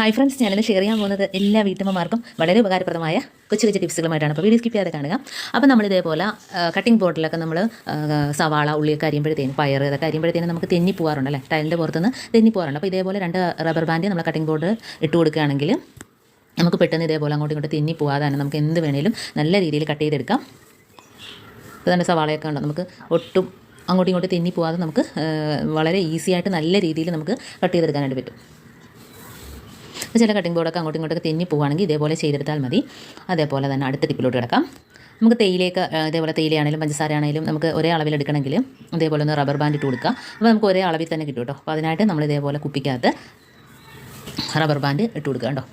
Hi friends, ഞാനിന്ന് share ചെയ്യാൻ പോകുന്നത് എല്ലാ വീട്ടമ്മമാർക്കും വളരെ ഉപകാരപ്രദമായ കൊച്ചു കൊച്ചു ടിപ്സുകളുമായിട്ടാണ്. അപ്പോൾ വീഡിയോ സ്കിപ്പ് ചെയ്യാതെ കാണുക. അപ്പോൾ നമ്മളിതേപോലെ കട്ടിംഗ് ബോർഡിലൊക്കെ നമ്മൾ സവാള, ഉള്ളിയൊക്കെ അരിയുമ്പോഴത്തേനും പയർ ഇതൊക്കെ അരിയുമ്പോഴത്തേനും നമുക്ക് തെന്നി പോകാറുണ്ട് അല്ലേ, ടൈലിൻ്റെ പുറത്തുനിന്ന് തെന്നി പോകാറുണ്ട്. അപ്പോൾ ഇതേപോലെ 2 റബ്ബർ ബാൻഡ് നമ്മൾ കട്ടിംഗ് ബോർഡ് ഇട്ട് കൊടുക്കുകയാണെങ്കിൽ നമുക്ക് പെട്ടെന്ന് ഇതേപോലെ അങ്ങോട്ടും ഇങ്ങോട്ട് തെന്നി പോകാതെ തന്നെ നമുക്ക് എന്ത് വേണേലും നല്ല രീതിയിൽ കട്ട് ചെയ്തെടുക്കാം. ഇപ്പോൾ തന്നെ സവാളയൊക്കെ ഉണ്ടോ, നമുക്ക് ഒട്ടും അങ്ങോട്ടും ഇങ്ങോട്ട് തെന്നി പോകാതെ നമുക്ക് വളരെ ഈസി ആയിട്ട് നല്ല രീതിയിൽ നമുക്ക് കട്ട് ചെയ്തെടുക്കാനായിട്ട് പറ്റും. ചില കട്ടിംഗ് ബോർഡൊക്കെ അങ്ങോട്ടും ഇങ്ങോട്ടൊക്കെ തെന്നി പോവുകയാണെങ്കിൽ ഇതേപോലെ ചെയ്തെടുത്താൽ മതി. അതേപോലെ തന്നെ അടുത്ത ടിപ്പിലോട്ട് കിടക്കാം. നമുക്ക് തേയിലയൊക്കെ ഇതേപോലെ തേയിലയാണെങ്കിലും പഞ്ചസാര ആണെങ്കിലും നമുക്ക് ഒരേ അളവിൽ എടുക്കണമെങ്കിൽ ഇതേപോലെ ഒന്ന് റബ്ബർ ബാൻഡ് ഇട്ട് കൊടുക്കുക. അപ്പോൾ നമുക്ക് ഒരേ അളവിൽ തന്നെ കിട്ടും കേട്ടോ. അപ്പോൾ അതിനായിട്ട് നമ്മൾ ഇതേപോലെ കുപ്പിക്കകത്ത് റബ്ബർ ബാൻഡ് ഇട്ട് കൊടുക്കുക കേട്ടോ.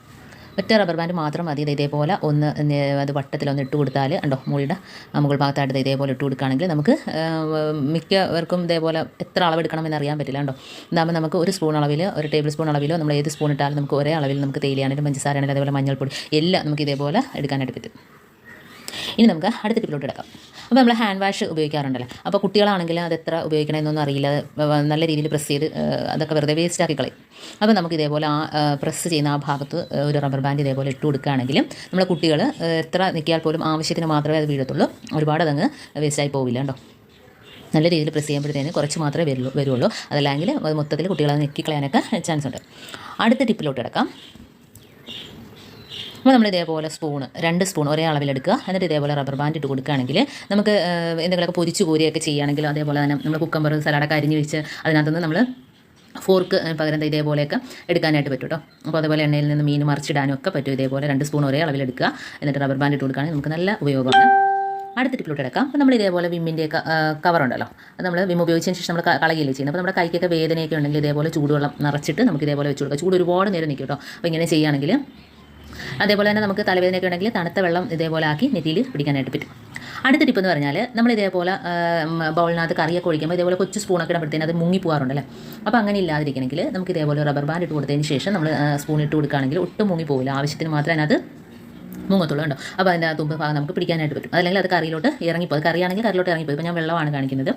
ഒറ്റ റബ്ബർ ബാൻഡ് മാത്രം മതി. ഇതേപോലെ ഒന്ന് അത് വട്ടത്തിലൊന്ന് ഇട്ട് കൊടുത്താൽ ഉണ്ടോ, മുകളിയുടെ മുകൾ ഭാഗത്തായിട്ട് ഇതേപോലെ ഇട്ട് കൊടുക്കുകയാണെങ്കിൽ നമുക്ക് മിക്കവർക്കും ഇതേപോലെ എത്ര അളവെടുക്കണമെന്ന് അറിയാൻ പറ്റില്ല കേട്ടോ. ഇതാകുമ്പോൾ നമുക്ക് ഒരു സ്പൂൺ അളവിൽ, ഒരു ടേബിൾ സ്പൂൺ അളവിലോ നമ്മൾ ഏത് സ്പൂൺ ഇട്ടാലും നമുക്ക് ഒരേ അളവിൽ നമുക്ക് തേയിലയാണെങ്കിലും പഞ്ചസാരയാണെങ്കിലും അതേപോലെ മഞ്ഞൾപ്പൊടി എല്ലാം നമുക്ക് ഇതേപോലെ എടുക്കാനായിട്ട് പറ്റും. ഇനി നമുക്ക് അടുത്ത ടിപ്പിലോട്ട് എടുക്കാം. അപ്പോൾ നമ്മൾ ഹാൻഡ് വാഷ് ഉപയോഗിക്കാറുണ്ടല്ലോ. അപ്പോൾ കുട്ടികളാണെങ്കിൽ അത് എത്ര ഉപയോഗിക്കണമെന്നൊന്നും അറിയില്ല, നല്ല രീതിയിൽ പ്രസ് ചെയ്ത് അതൊക്കെ വെറുതെ വേസ്റ്റ് ആക്കി കളയും. അപ്പോൾ നമുക്ക് ഇതേപോലെ പ്രസ് ചെയ്യുന്ന ആ ഭാഗത്ത് ഒരു റബ്ബർ ബാൻഡ് ഇതേപോലെ ഇട്ട് കൊടുക്കുകയാണെങ്കിലും നമ്മളെ കുട്ടികൾ എത്ര നിൽക്കിയാൽ പോലും ആവശ്യത്തിന് മാത്രമേ അത് വീഴത്തുള്ളൂ, ഒരുപാട് അതങ്ങ് വേസ്റ്റായി പോവില്ല കേട്ടോ. നല്ല രീതിയിൽ പ്രസ് ചെയ്യുമ്പോഴത്തേന് കുറച്ച് മാത്രമേ വരുള്ളൂ. അതല്ലെങ്കിൽ അത് മൊത്തത്തിൽ കുട്ടികളത് നെക്കിക്കളയാനൊക്കെ ചാൻസ് ഉണ്ട്. അടുത്ത ടിപ്പിലോട്ട് കിടക്കാം. അപ്പോൾ നമ്മൾ ഇതേപോലെ 2 സ്പൂൺ ഒരേ അളവിലെടുക്കുക. എന്നിട്ട് ഇതേപോലെ റബ്ബർ ബാൻഡ് ഇട്ട് കൊടുക്കുകയാണെങ്കിൽ നമുക്ക് എന്തെങ്കിലുമൊക്കെ പൊരിച്ച് കോരിയൊക്കെ ചെയ്യുകയാണെങ്കിലും അതേപോലെ തന്നെ നമ്മൾ കുക്കമ്പർ സലാഡൊക്കെ അരിഞ്ഞ് വെച്ച് അതിനകത്തുനിന്ന് നമ്മൾ ഫോർക്ക് പകരം ഇതേപോലെയൊക്കെ എടുക്കാനായിട്ട് പറ്റും കേട്ടോ. അപ്പോൾ അതേപോലെ എണ്ണയിൽ നിന്ന് മീൻ മറിച്ചിടാനും ഒക്കെ പറ്റും. ഇതേപോലെ 2 സ്പൂൺ ഒരേ അളവിലെടുക്കുക. എന്നിട്ട് റബ്ബർ ബാൻഡ് ഇട്ട് കൊടുക്കുകയാണെങ്കിൽ നമുക്ക് നല്ല ഉപയോഗമാണ്. അടുത്ത ടിപ്പിലോട്ട് എടുക്കാം. അപ്പോൾ നമ്മൾ ഇതേപോലെ വിമ്മിൻ്റെയൊക്കെ കവറുണ്ടല്ലോ, അത് നമ്മൾ വിം ഉപയോഗിച്ചതിന് ശേഷം നമ്മൾ കളയുകയില്ലേ ചെയ്യുന്നത്. അപ്പോൾ നമ്മുടെ കൈക്കൊക്കെ വേദനയൊക്കെ ഉണ്ടെങ്കിൽ ഇതേപോലെ ചൂടുവെള്ളം നിറച്ചിട്ട് നമുക്ക് ഇതേപോലെ വെച്ച് കൊടുക്കുക. ചൂട് ഒരുപാട് നേരം നിൽക്കും കേട്ടോ. അപ്പോൾ ഇങ്ങനെ ചെയ്യുകയാണെങ്കിൽ അതേപോലെ തന്നെ നമുക്ക് തലവേദനയൊക്കെ ഉണ്ടെങ്കിൽ തണുത്ത വെള്ളം ഇതേപോലെ ആക്കി നെറ്റിയിൽ പിടിക്കാനായിട്ട് പറ്റും. അടുത്ത ടിപ്പ് എന്ന് പറഞ്ഞാൽ നമ്മൾ ഇതേപോലെ ബൗളിനകത്ത് കറിയൊക്കെ ഒഴിക്കുമ്പോൾ ഇതേപോലെ കൊച്ചു സ്പൂണൊക്കെ ഇടുമ്പോഴത്തേന് അത് മുങ്ങി പോകാറുണ്ടല്ലേ. അപ്പോൾ അങ്ങനെ ഇല്ലാതിരിക്കണമെങ്കിൽ നമുക്ക് ഇതേപോലെ റബ്ബർ ബാൻഡ് ഇട്ട് കൊടുത്തതിന് ശേഷം നമ്മൾ സ്പൂൺ ഇട്ട് കൊടുക്കുകയാണെങ്കിൽ ഒട്ടും മുങ്ങി പോകില്ല, ആവശ്യത്തിന് മാത്രമേ അതിനകത്ത് മുങ്ങത്തുള്ളൂ കേട്ടോ. അപ്പോൾ അതിൻ്റെ തുമ്പ് ഭാഗം നമുക്ക് പിടിക്കാനായിട്ട് പറ്റും. അതല്ലെങ്കിൽ അത് കറിയിലോട്ട് ഇറങ്ങിപ്പോയി, കറിയാണെങ്കിൽ കറിയിലോട്ട് ഇറങ്ങിപ്പോയി. ഇപ്പോൾ ഞാൻ വെള്ളമാണ് കാണിക്കുന്നത്.